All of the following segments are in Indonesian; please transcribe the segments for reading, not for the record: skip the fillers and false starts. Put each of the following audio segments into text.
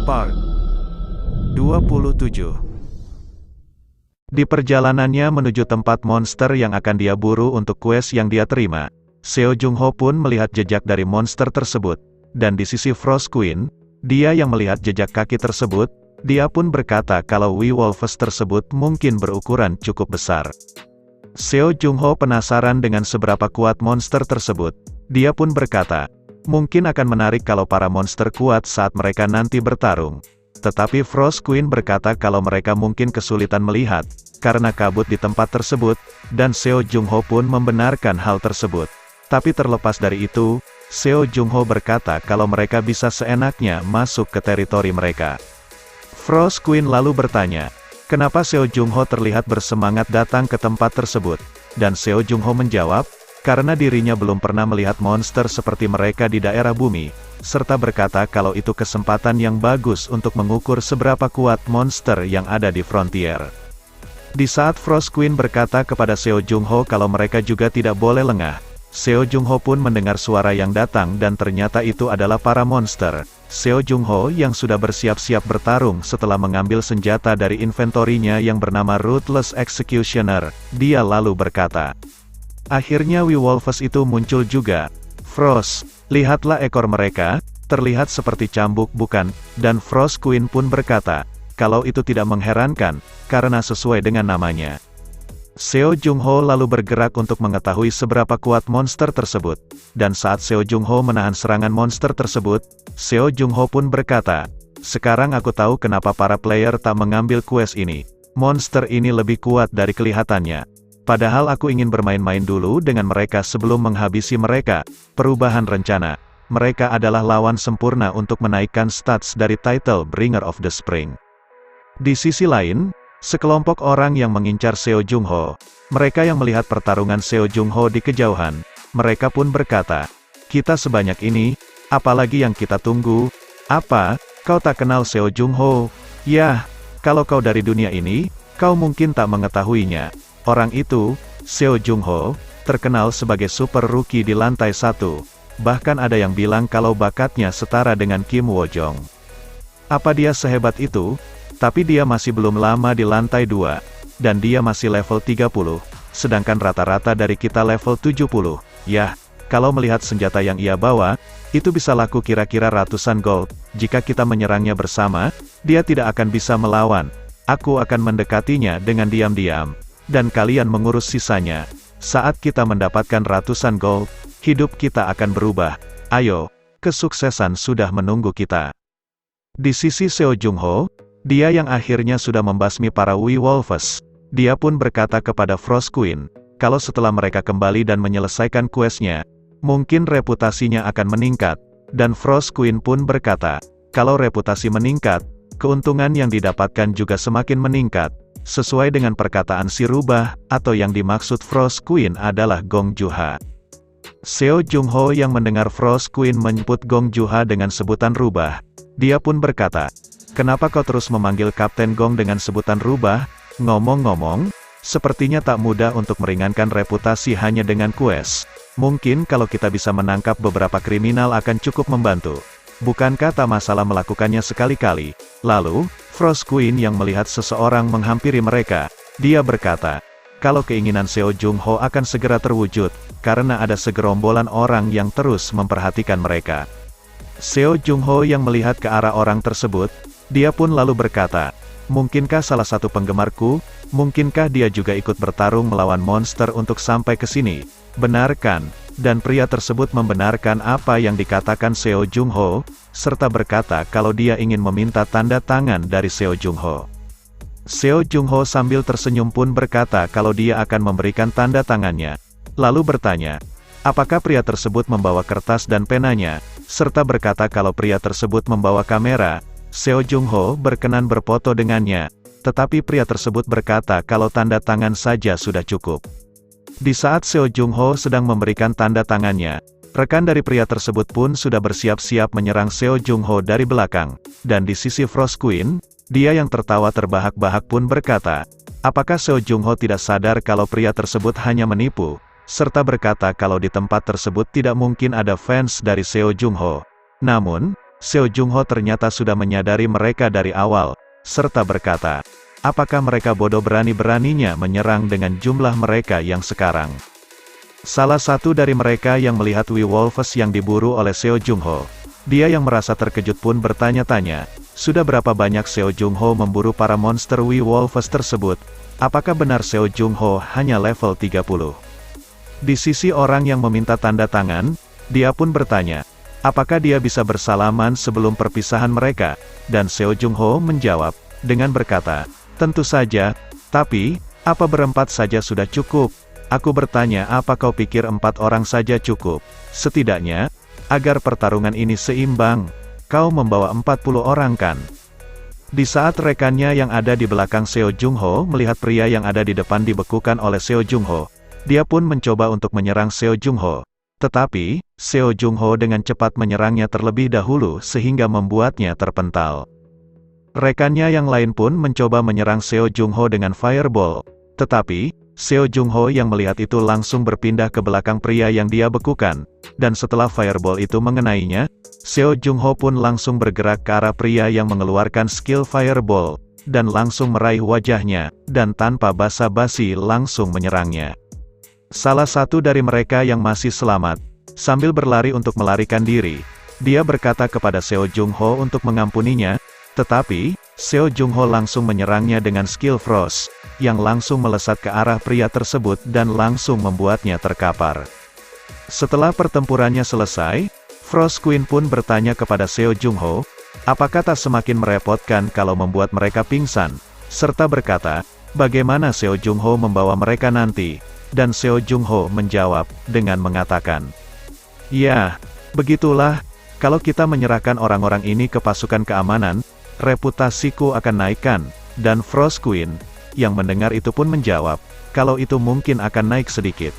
Part 27. Di perjalanannya menuju tempat monster yang akan dia buru untuk quest yang dia terima, Seo Jung-ho pun melihat jejak dari monster tersebut. Dan di sisi Frost Queen, dia yang melihat jejak kaki tersebut, dia pun berkata kalau Wolves tersebut mungkin berukuran cukup besar. Seo Jung-ho penasaran dengan seberapa kuat monster tersebut. Dia pun berkata, mungkin akan menarik kalau para monster kuat saat mereka nanti bertarung. Tetapi Frost Queen berkata kalau mereka mungkin kesulitan melihat, karena kabut di tempat tersebut, dan Seo Jung-ho pun membenarkan hal tersebut. Tapi terlepas dari itu, Seo Jung-ho berkata kalau mereka bisa seenaknya masuk ke teritori mereka. Frost Queen lalu bertanya, kenapa Seo Jung-ho terlihat bersemangat datang ke tempat tersebut? Dan Seo Jung-ho menjawab, karena dirinya belum pernah melihat monster seperti mereka di daerah bumi, serta berkata kalau itu kesempatan yang bagus untuk mengukur seberapa kuat monster yang ada di frontier. Di saat Frost Queen berkata kepada Seo Jung-ho kalau mereka juga tidak boleh lengah, Seo Jung-ho pun mendengar suara yang datang dan ternyata itu adalah para monster. Seo Jung-ho yang sudah bersiap-siap bertarung setelah mengambil senjata dari inventorinya yang bernama Ruthless Executioner, dia lalu berkata, akhirnya Wolves itu muncul juga. Frost, lihatlah ekor mereka, terlihat seperti cambuk bukan? Dan Frost Queen pun berkata, kalau itu tidak mengherankan, karena sesuai dengan namanya. Seo Jung-ho lalu bergerak untuk mengetahui seberapa kuat monster tersebut. Dan saat Seo Jung-ho menahan serangan monster tersebut, Seo Jung-ho pun berkata, sekarang aku tahu kenapa para player tak mengambil quest ini. Monster ini lebih kuat dari kelihatannya. Padahal aku ingin bermain-main dulu dengan mereka sebelum menghabisi mereka. Perubahan rencana. Mereka adalah lawan sempurna untuk menaikkan stats dari title Bringer of the Spring. Di sisi lain, sekelompok orang yang mengincar Seo Jung-ho. Mereka yang melihat pertarungan Seo Jung-ho di kejauhan. Mereka pun berkata, kita sebanyak ini, apalagi yang kita tunggu? Apa, kau tak kenal Seo Jung-ho? Yah, kalau kau dari dunia ini, kau mungkin tak mengetahuinya. Orang itu, Seo Jung-ho, terkenal sebagai super rookie di lantai 1. Bahkan ada yang bilang kalau bakatnya setara dengan Kim Wo-jong. Apa dia sehebat itu? Tapi dia masih belum lama di lantai 2. Dan dia masih level 30. Sedangkan rata-rata dari kita level 70. Yah, kalau melihat senjata yang ia bawa, itu bisa laku kira-kira ratusan gold. Jika kita menyerangnya bersama, dia tidak akan bisa melawan. Aku akan mendekatinya dengan diam-diam. Dan kalian mengurus sisanya. Saat kita mendapatkan ratusan gold, hidup kita akan berubah. Ayo, kesuksesan sudah menunggu kita. Di sisi Seo Jung-ho, dia yang akhirnya sudah membasmi para Wolves. Dia pun berkata kepada Frost Queen, kalau setelah mereka kembali dan menyelesaikan questnya, mungkin reputasinya akan meningkat. Dan Frost Queen pun berkata, kalau reputasi meningkat, keuntungan yang didapatkan juga semakin meningkat. Sesuai dengan perkataan si rubah, atau yang dimaksud Frost Queen adalah Gong Juha. Seo Jung-ho yang mendengar Frost Queen menyebut Gong Juha dengan sebutan rubah. Dia pun berkata, kenapa kau terus memanggil Kapten Gong dengan sebutan rubah? Ngomong-ngomong, sepertinya tak mudah untuk meringankan reputasi hanya dengan quest. Mungkin kalau kita bisa menangkap beberapa kriminal akan cukup membantu. Bukankah tak masalah melakukannya sekali-kali? Lalu, Frost Queen yang melihat seseorang menghampiri mereka, dia berkata, kalau keinginan Seo Jung-ho akan segera terwujud, karena ada segerombolan orang yang terus memperhatikan mereka. Seo Jung-ho yang melihat ke arah orang tersebut, dia pun lalu berkata, mungkinkah salah satu penggemarku, mungkinkah dia juga ikut bertarung melawan monster untuk sampai ke sini? Benarkan? Dan pria tersebut membenarkan apa yang dikatakan Seo Jung-ho, serta berkata kalau dia ingin meminta tanda tangan dari Seo Jung-ho. Seo Jung-ho sambil tersenyum pun berkata kalau dia akan memberikan tanda tangannya. Lalu bertanya, apakah pria tersebut membawa kertas dan penanya, serta berkata kalau pria tersebut membawa kamera. Seo Jung-ho berkenan berfoto dengannya, tetapi pria tersebut berkata kalau tanda tangan saja sudah cukup. Di saat Seo Jung-ho sedang memberikan tanda tangannya, rekan dari pria tersebut pun sudah bersiap-siap menyerang Seo Jung-ho dari belakang. Dan di sisi Frost Queen, dia yang tertawa terbahak-bahak pun berkata, apakah Seo Jung-ho tidak sadar kalau pria tersebut hanya menipu? serta berkata kalau di tempat tersebut tidak mungkin ada fans dari Seo Jung-ho. Namun, Seo Jung Ho ternyata sudah menyadari mereka dari awal, serta berkata, apakah mereka bodoh berani-beraninya menyerang dengan jumlah mereka yang sekarang. Salah satu dari mereka yang melihat Wolves yang diburu oleh Seo Jung Ho. Dia yang merasa terkejut pun bertanya-tanya, sudah berapa banyak Seo Jung Ho memburu para monster Wolves tersebut? Apakah benar Seo Jung Ho hanya level 30? Di sisi orang yang meminta tanda tangan, dia pun bertanya, apakah dia bisa bersalaman sebelum perpisahan mereka? Dan Seo Jung Ho menjawab, dengan berkata, tentu saja, tapi, apa berempat saja sudah cukup? Aku bertanya apa kau pikir 4 orang saja cukup? Setidaknya, agar pertarungan ini seimbang, kau membawa 40 orang kan? Di saat rekannya yang ada di belakang Seo Jung Ho melihat pria yang ada di depan dibekukan oleh Seo Jung Ho, dia pun mencoba untuk menyerang Seo Jung Ho. Tetapi, Seo Jung Ho dengan cepat menyerangnya terlebih dahulu sehingga membuatnya terpental. Rekannya yang lain pun mencoba menyerang Seo Jung Ho dengan fireball. Tetapi, Seo Jung Ho yang melihat itu langsung berpindah ke belakang pria yang dia bekukan, dan setelah fireball itu mengenainya, Seo Jung Ho pun langsung bergerak ke arah pria yang mengeluarkan skill fireball, dan langsung meraih wajahnya, dan tanpa basa-basi langsung menyerangnya. Salah satu dari mereka yang masih selamat, sambil berlari untuk melarikan diri, dia berkata kepada Seo Jung Ho untuk mengampuninya, tetapi, Seo Jung Ho langsung menyerangnya dengan skill Frost, yang langsung melesat ke arah pria tersebut dan langsung membuatnya terkapar. Setelah pertempurannya selesai, Frost Queen pun bertanya kepada Seo Jung Ho, apakah tak semakin merepotkan kalau membuat mereka pingsan, serta berkata, bagaimana Seo Jung Ho membawa mereka nanti, dan Seo Jung Ho menjawab, dengan mengatakan, ya, begitulah, kalau kita menyerahkan orang-orang ini ke pasukan keamanan, reputasiku akan naikkan, dan Frost Queen, yang mendengar itu pun menjawab, kalau itu mungkin akan naik sedikit.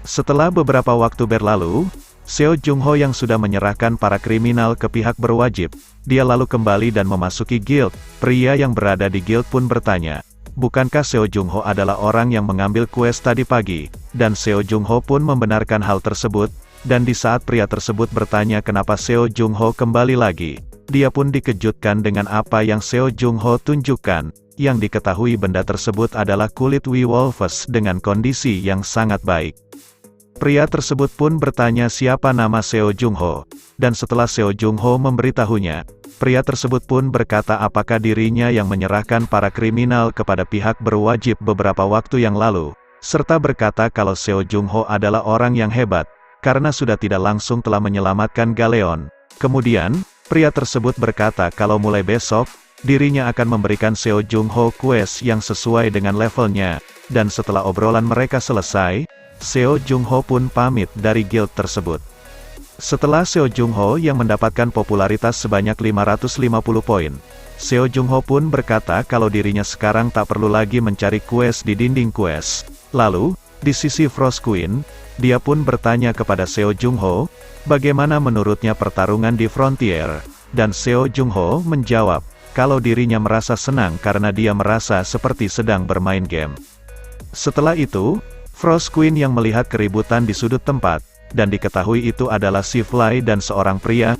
Setelah beberapa waktu berlalu, Seo Jung Ho yang sudah menyerahkan para kriminal ke pihak berwajib, dia lalu kembali dan memasuki guild. Pria yang berada di guild pun bertanya, bukankah Seo Jung Ho adalah orang yang mengambil quest tadi pagi? Dan Seo Jung Ho pun membenarkan hal tersebut, dan di saat pria tersebut bertanya kenapa Seo Jung Ho kembali lagi, dia pun dikejutkan dengan apa yang Seo Jung Ho tunjukkan. Yang diketahui benda tersebut adalah kulit Wolves dengan kondisi yang sangat baik. Pria tersebut pun bertanya siapa nama Seo Jung Ho, dan setelah Seo Jung Ho memberitahunya, pria tersebut pun berkata apakah dirinya yang menyerahkan para kriminal kepada pihak berwajib beberapa waktu yang lalu, serta berkata kalau Seo Jung Ho adalah orang yang hebat, karena sudah tidak langsung telah menyelamatkan Galeon. Kemudian, pria tersebut berkata kalau mulai besok, dirinya akan memberikan Seo Jung Ho quest yang sesuai dengan levelnya, dan setelah obrolan mereka selesai, Seo Jung Ho pun pamit dari guild tersebut. Setelah Seo Jung Ho yang mendapatkan popularitas sebanyak 550 poin, Seo Jung Ho pun berkata kalau dirinya sekarang tak perlu lagi mencari quest di dinding quest. Lalu, di sisi Frost Queen, dia pun bertanya kepada Seo Jung Ho, bagaimana menurutnya pertarungan di Frontier, dan Seo Jung Ho menjawab, kalau dirinya merasa senang karena dia merasa seperti sedang bermain game. Setelah itu, Frost Queen yang melihat keributan di sudut tempat, dan diketahui itu adalah si Fly dan seorang pria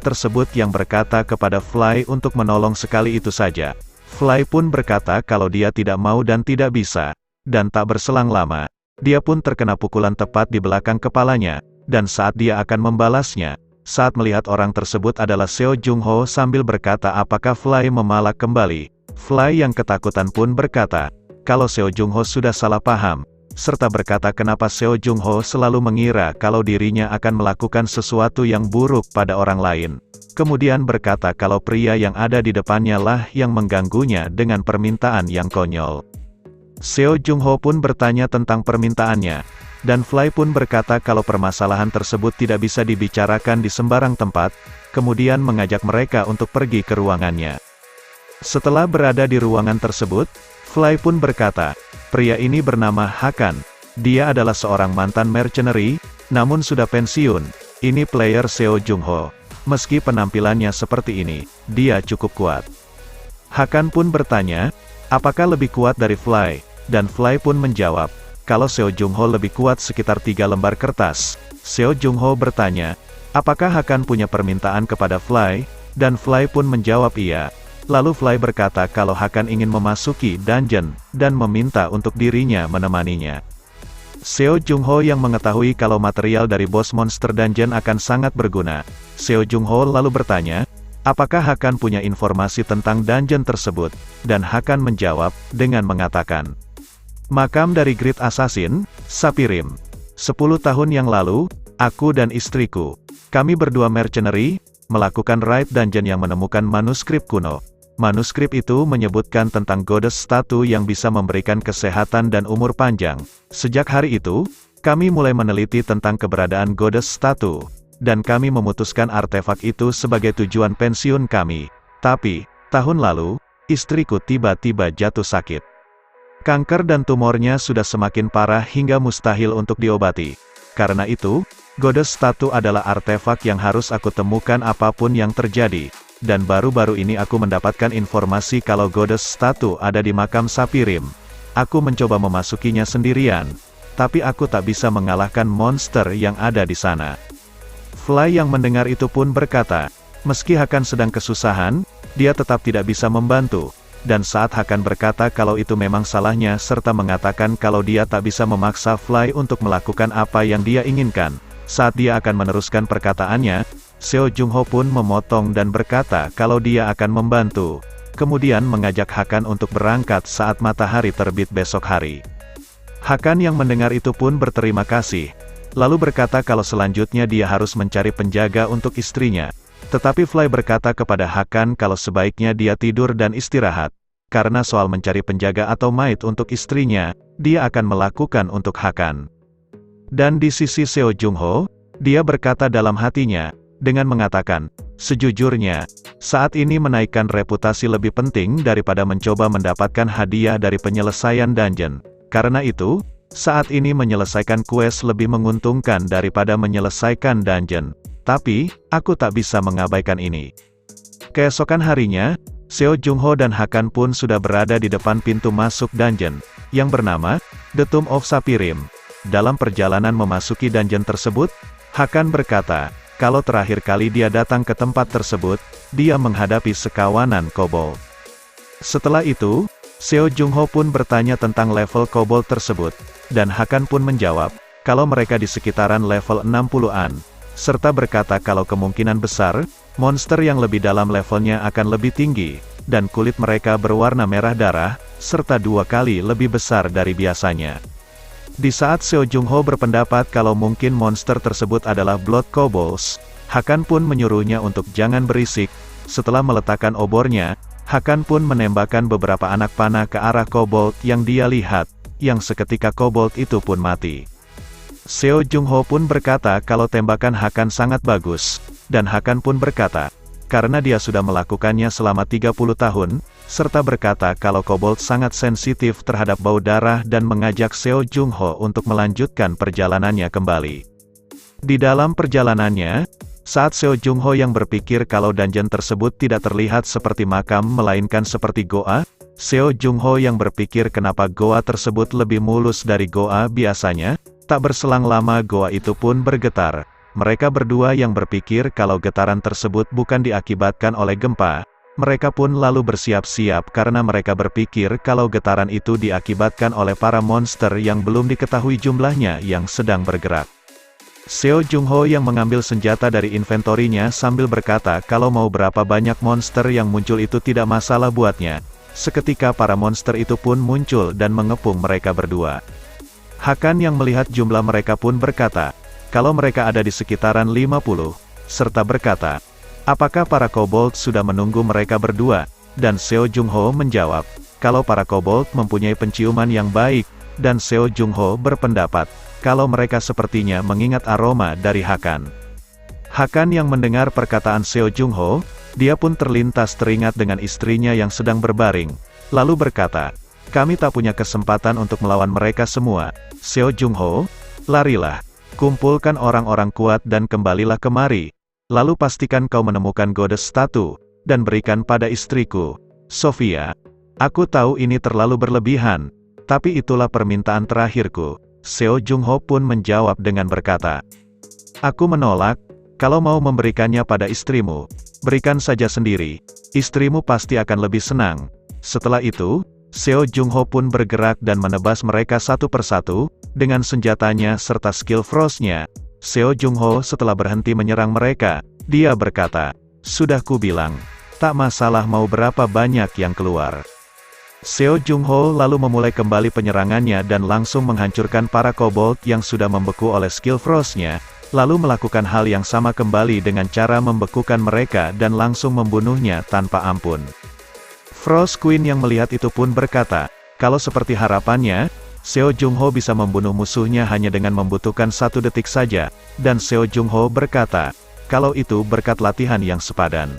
tersebut yang berkata kepada Fly untuk menolong sekali itu saja. Fly pun berkata kalau dia tidak mau dan tidak bisa, dan tak berselang lama, dia pun terkena pukulan tepat di belakang kepalanya, dan saat dia akan membalasnya, saat melihat orang tersebut adalah Seo Jung Ho sambil berkata apakah Fly memalak kembali. Fly yang ketakutan pun berkata, kalau Seo Jung Ho sudah salah paham, serta berkata kenapa Seo Jung Ho selalu mengira kalau dirinya akan melakukan sesuatu yang buruk pada orang lain. Kemudian berkata kalau pria yang ada di depannya lah yang mengganggunya dengan permintaan yang konyol. Seo Jung Ho pun bertanya tentang permintaannya, dan Fly pun berkata kalau permasalahan tersebut tidak bisa dibicarakan di sembarang tempat, kemudian mengajak mereka untuk pergi ke ruangannya. Setelah berada di ruangan tersebut, Fly pun berkata, pria ini bernama Hakan, dia adalah seorang mantan mercenary, namun sudah pensiun, ini player Seo Jung Ho. Meski penampilannya seperti ini, dia cukup kuat. Hakan pun bertanya, apakah lebih kuat dari Fly? Dan Fly pun menjawab, kalau Seo Jung Ho lebih kuat sekitar 3 lembar kertas. Seo Jung Ho bertanya, Apakah Hakan punya permintaan kepada Fly? Dan Fly pun menjawab iya. Lalu Fly berkata kalau Hakan ingin memasuki dungeon, dan meminta untuk dirinya menemaninya. Seo Jung-ho yang mengetahui kalau material dari bos monster dungeon akan sangat berguna. Seo Jung-ho lalu bertanya, apakah Hakan punya informasi tentang dungeon tersebut? Dan Hakan menjawab, dengan mengatakan, makam dari Great Assassin, Sapirim. 10 tahun yang lalu, aku dan istriku, kami berdua mercenary, melakukan raid dungeon yang menemukan manuskrip kuno. Manuskrip itu menyebutkan tentang goddess statue yang bisa memberikan kesehatan dan umur panjang. Sejak hari itu, kami mulai meneliti tentang keberadaan goddess statue, dan kami memutuskan artefak itu sebagai tujuan pensiun kami. Tapi, tahun lalu, istriku tiba-tiba jatuh sakit. Kanker dan tumornya sudah semakin parah hingga mustahil untuk diobati. Karena itu, goddess statue adalah artefak yang harus aku temukan apapun yang terjadi. Dan baru-baru ini aku mendapatkan informasi kalau goddess statue ada di makam Sapirim. Aku mencoba memasukinya sendirian, tapi aku tak bisa mengalahkan monster yang ada di sana. Fly yang mendengar itu pun berkata, meski Hakan sedang kesusahan, dia tetap tidak bisa membantu. Dan saat Hakan berkata kalau itu memang salahnya serta mengatakan kalau dia tak bisa memaksa Fly untuk melakukan apa yang dia inginkan, saat dia akan meneruskan perkataannya, Seo Jung-ho pun memotong dan berkata kalau dia akan membantu. Kemudian mengajak Hakan untuk berangkat saat matahari terbit besok hari. Hakan yang mendengar itu pun berterima kasih. Lalu berkata kalau selanjutnya dia harus mencari penjaga untuk istrinya. Tetapi Fly berkata kepada Hakan kalau sebaiknya dia tidur dan istirahat. Karena soal mencari penjaga atau maid untuk istrinya, dia akan melakukan untuk Hakan. Dan di sisi Seo Jung-ho, dia berkata dalam hatinya, dengan mengatakan, sejujurnya, saat ini menaikkan reputasi lebih penting daripada mencoba mendapatkan hadiah dari penyelesaian dungeon. Karena itu, saat ini menyelesaikan quest lebih menguntungkan daripada menyelesaikan dungeon. Tapi, aku tak bisa mengabaikan ini. Keesokan harinya, Seo Jung-ho dan Hakan pun sudah berada di depan pintu masuk dungeon, yang bernama, The Tomb of Sapirim. Dalam perjalanan memasuki dungeon tersebut, Hakan berkata, kalau terakhir kali dia datang ke tempat tersebut, dia menghadapi sekawanan kobold. Setelah itu, Seo Jung-ho pun bertanya tentang level kobold tersebut, dan Hakan pun menjawab, kalau mereka di sekitaran level 60-an, serta berkata kalau kemungkinan besar, monster yang lebih dalam levelnya akan lebih tinggi, dan kulit mereka berwarna merah darah, serta 2 kali lebih besar dari biasanya. Di saat Seo Jung-ho berpendapat kalau mungkin monster tersebut adalah Blood Kobolds, Hakan pun menyuruhnya untuk jangan berisik. Setelah meletakkan obornya, Hakan pun menembakkan beberapa anak panah ke arah kobold yang dia lihat, yang seketika kobold itu pun mati. Seo Jung-ho pun berkata kalau tembakan Hakan sangat bagus, dan Hakan pun berkata, karena dia sudah melakukannya selama 30 tahun, serta berkata kalau kobold sangat sensitif terhadap bau darah dan mengajak Seo Jung-ho untuk melanjutkan perjalanannya kembali. Di dalam perjalanannya, saat Seo Jung-ho yang berpikir kalau dungeon tersebut tidak terlihat seperti makam melainkan seperti goa, Seo Jung-ho yang berpikir kenapa goa tersebut lebih mulus dari goa biasanya, tak berselang lama goa itu pun bergetar. Mereka berdua yang berpikir kalau getaran tersebut bukan diakibatkan oleh gempa, mereka pun lalu bersiap-siap karena mereka berpikir kalau getaran itu diakibatkan oleh para monster yang belum diketahui jumlahnya yang sedang bergerak. Seo Jung-ho yang mengambil senjata dari inventorinya sambil berkata kalau mau berapa banyak monster yang muncul itu tidak masalah buatnya. Seketika para monster itu pun muncul dan mengepung mereka berdua. Hakan yang melihat jumlah mereka pun berkata, kalau mereka ada di sekitaran 50, serta berkata, apakah para kobold sudah menunggu mereka berdua? Dan Seo Jung-ho menjawab, kalau para kobold mempunyai penciuman yang baik, dan Seo Jung-ho berpendapat, kalau mereka sepertinya mengingat aroma dari Hakan. Hakan yang mendengar perkataan Seo Jung-ho, dia pun terlintas teringat dengan istrinya yang sedang berbaring, lalu berkata, kami tak punya kesempatan untuk melawan mereka semua. Seo Jung-ho, larilah. Kumpulkan orang-orang kuat dan kembalilah kemari. Lalu pastikan kau menemukan goddess statue, dan berikan pada istriku, Sofia. Aku tahu ini terlalu berlebihan, tapi itulah permintaan terakhirku. Seo Jung-ho pun menjawab dengan berkata, aku menolak, Kalau mau memberikannya pada istrimu, berikan saja sendiri. Istrimu pasti akan lebih senang. Setelah itu, Seo Jung Ho pun bergerak dan menebas mereka satu persatu, dengan senjatanya serta skill Frost-nya. Seo Jung Ho setelah berhenti menyerang mereka, dia berkata, "Sudah kubilang, tak masalah mau berapa banyak yang keluar." Seo Jung Ho lalu memulai kembali penyerangannya dan langsung menghancurkan para kobold yang sudah membeku oleh skill Frost-nya, lalu melakukan hal yang sama kembali dengan cara membekukan mereka dan langsung membunuhnya tanpa ampun. Frost Queen yang melihat itu pun berkata, kalau seperti harapannya, Seo Jung Ho bisa membunuh musuhnya hanya dengan membutuhkan 1 detik saja, dan Seo Jung Ho berkata, kalau itu berkat latihan yang sepadan.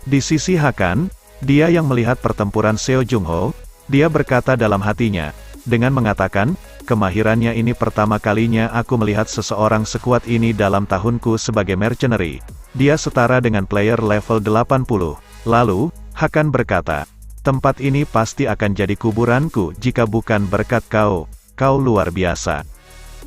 Di sisi Hakan, dia yang melihat pertempuran Seo Jung Ho, dia berkata dalam hatinya, dengan mengatakan, kemahirannya ini pertama kalinya aku melihat seseorang sekuat ini dalam tahunku sebagai mercenary. Dia setara dengan player level 80. Lalu, Hakan berkata, tempat ini pasti akan jadi kuburanku jika bukan berkat kau luar biasa.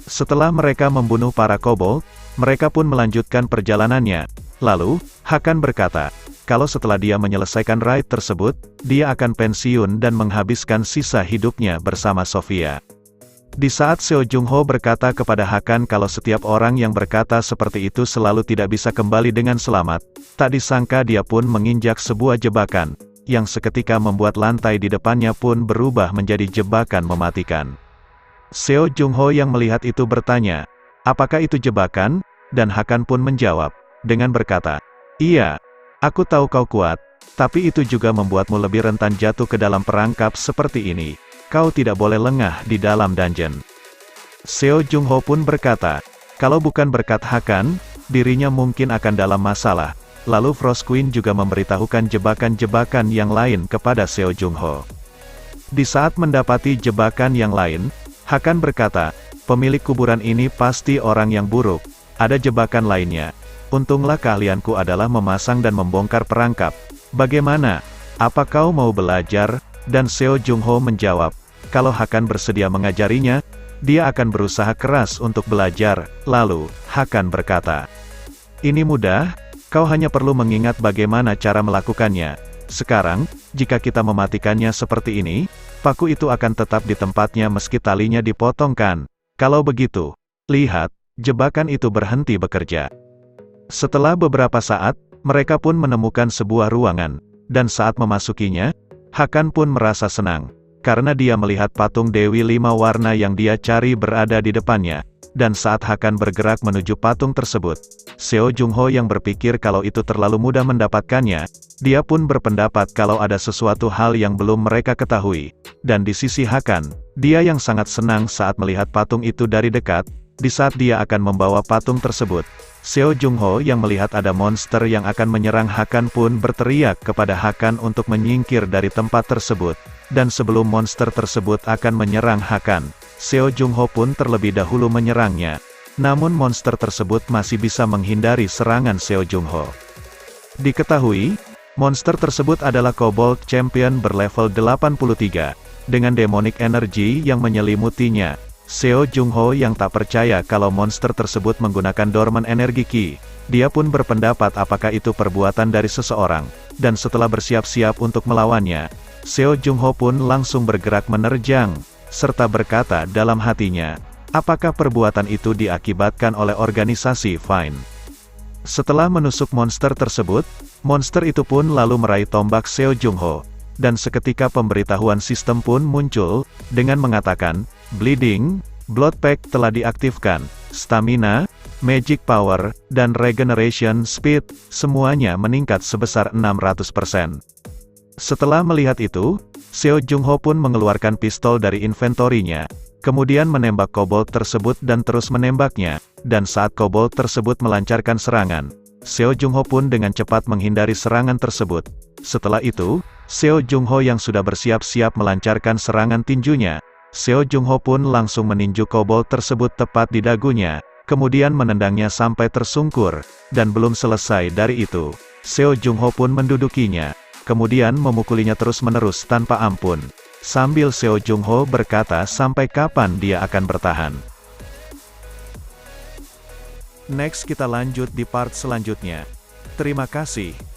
Setelah mereka membunuh para kobold, mereka pun melanjutkan perjalanannya. Lalu, Hakan berkata, kalau setelah dia menyelesaikan raid tersebut, dia akan pensiun dan menghabiskan sisa hidupnya bersama Sofia. Di saat Seo Jung Ho berkata kepada Hakan kalau setiap orang yang berkata seperti itu selalu tidak bisa kembali dengan selamat, tak disangka dia pun menginjak sebuah jebakan, yang seketika membuat lantai di depannya pun berubah menjadi jebakan mematikan. Seo Jung Ho yang melihat itu bertanya, apakah itu jebakan? Dan Hakan pun menjawab, dengan berkata, iya, aku tahu kau kuat, tapi itu juga membuatmu lebih rentan jatuh ke dalam perangkap seperti ini. Kau tidak boleh lengah di dalam dungeon. Seo Jung Ho pun berkata, kalau bukan berkat Hakan, dirinya mungkin akan dalam masalah. Lalu Frost Queen juga memberitahukan jebakan-jebakan yang lain kepada Seo Jung Ho. Di saat mendapati jebakan yang lain, Hakan berkata, pemilik kuburan ini pasti orang yang buruk, ada jebakan lainnya. Untunglah keahlianku adalah memasang dan membongkar perangkap. Bagaimana? Apa kau mau belajar? Dan Seo Jung Ho menjawab, kalau Hakan bersedia mengajarinya, dia akan berusaha keras untuk belajar. Lalu, Hakan berkata, ini mudah, kau hanya perlu mengingat bagaimana cara melakukannya. Sekarang, jika kita mematikannya seperti ini, paku itu akan tetap di tempatnya meski talinya dipotongkan. Kalau begitu, lihat, jebakan itu berhenti bekerja. Setelah beberapa saat, mereka pun menemukan sebuah ruangan, dan saat memasukinya, Hakan pun merasa senang, karena dia melihat patung Dewi 5 warna yang dia cari berada di depannya, dan saat Hakan bergerak menuju patung tersebut, Seo Jung Ho yang berpikir kalau itu terlalu mudah mendapatkannya, dia pun berpendapat kalau ada sesuatu hal yang belum mereka ketahui, dan di sisi Hakan, dia yang sangat senang saat melihat patung itu dari dekat, di saat dia akan membawa patung tersebut. Seo Jung Ho yang melihat ada monster yang akan menyerang Hakan pun berteriak kepada Hakan untuk menyingkir dari tempat tersebut, dan sebelum monster tersebut akan menyerang Hakan, Seo Jung Ho pun terlebih dahulu menyerangnya. Namun monster tersebut masih bisa menghindari serangan Seo Jung Ho. Diketahui, monster tersebut adalah Kobold Champion berlevel 83, dengan demonic energy yang menyelimutinya. Seo Jung Ho yang tak percaya kalau monster tersebut menggunakan dormant energy key, dia pun berpendapat apakah itu perbuatan dari seseorang, dan setelah bersiap-siap untuk melawannya, Seo Jung Ho pun langsung bergerak menerjang, serta berkata dalam hatinya, apakah perbuatan itu diakibatkan oleh organisasi Fine? Setelah menusuk monster tersebut, monster itu pun lalu meraih tombak Seo Jung Ho, dan seketika pemberitahuan sistem pun muncul, dengan mengatakan, Bleeding, Blood Pack telah diaktifkan, Stamina, Magic Power, dan Regeneration Speed, semuanya meningkat sebesar 600%. Setelah melihat itu, Seo Jung Ho pun mengeluarkan pistol dari inventorinya, kemudian menembak kobold tersebut dan terus menembaknya, dan saat kobold tersebut melancarkan serangan, Seo Jung Ho pun dengan cepat menghindari serangan tersebut. Setelah itu, Seo Jung Ho yang sudah bersiap-siap melancarkan serangan tinjunya, Seo Jung Ho pun langsung meninju kobold tersebut tepat di dagunya, kemudian menendangnya sampai tersungkur, dan belum selesai dari itu, Seo Jung Ho pun mendudukinya, kemudian memukulinya terus-menerus tanpa ampun, sambil Seo Jung Ho berkata sampai kapan dia akan bertahan. Next kita lanjut di part selanjutnya. Terima kasih.